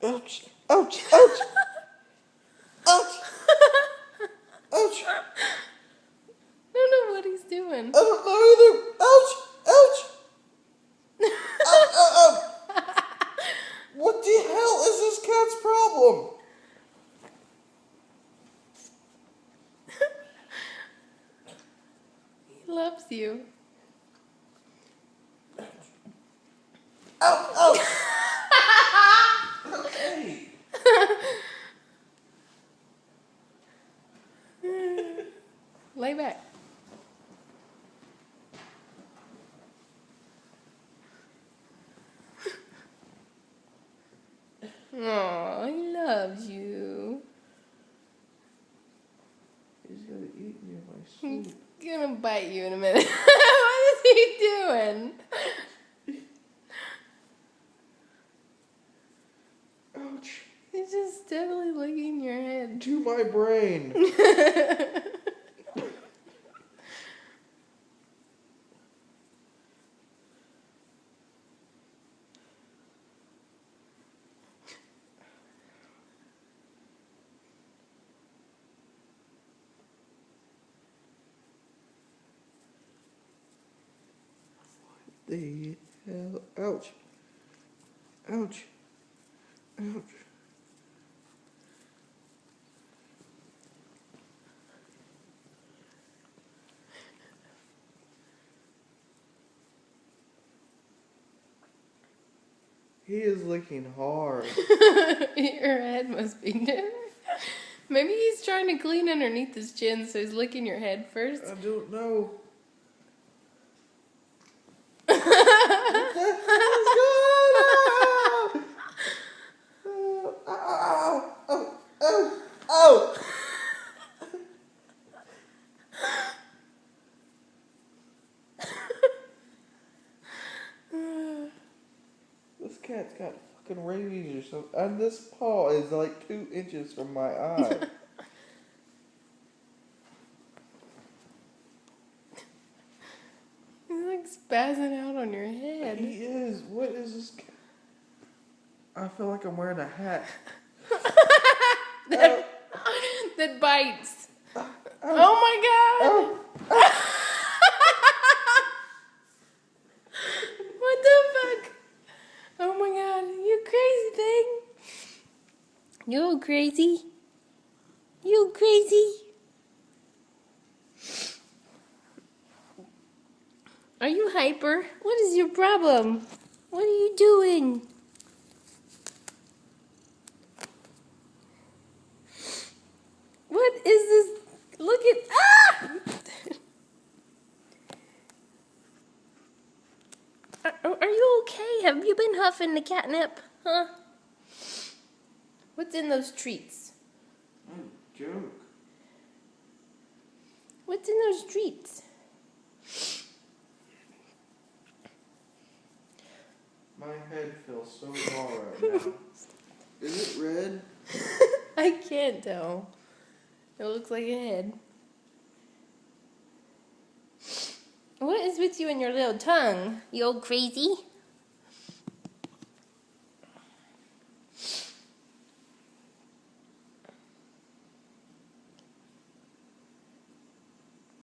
Ouch! Ouch! Ouch! Ouch! Ouch! I don't know what he's doing. I don't know either. Ouch! Ouch! Ow! Ow! Ow! What the hell is this cat's problem? He loves you. Ow! Ow! Okay. Lay back. Oh, he loves you. He's gonna eat me in my He's sleep. gonna bite you in a minute. What is he doing? Ouch! He's just steadily licking your head. To my brain. The hell? Ouch! Ouch! Ouch! He is licking hard. Your head must be different. Maybe he's trying to clean underneath his chin, so he's licking your head first. I don't know. What the hell is going on? Ow! Ow! Ow! Ow! This cat's got fucking rabies or something. And this paw is like 2 inches from my eye. He's like spazzing out on your head. He is. What is this? I feel like I'm wearing a hat. That bites. Ow. Oh my god! Ow. Ow. What the fuck? Oh my god, you crazy thing. You crazy? You crazy? Are you hyper? What is your problem? What are you doing? What is this? Look at... Ah! Are you okay? Have you been huffing the catnip? Huh? What's in those treats? Joke. What's in those treats? My head feels so raw right now. Is it red? I can't tell. It looks like a head. What is with you and your little tongue? You old crazy?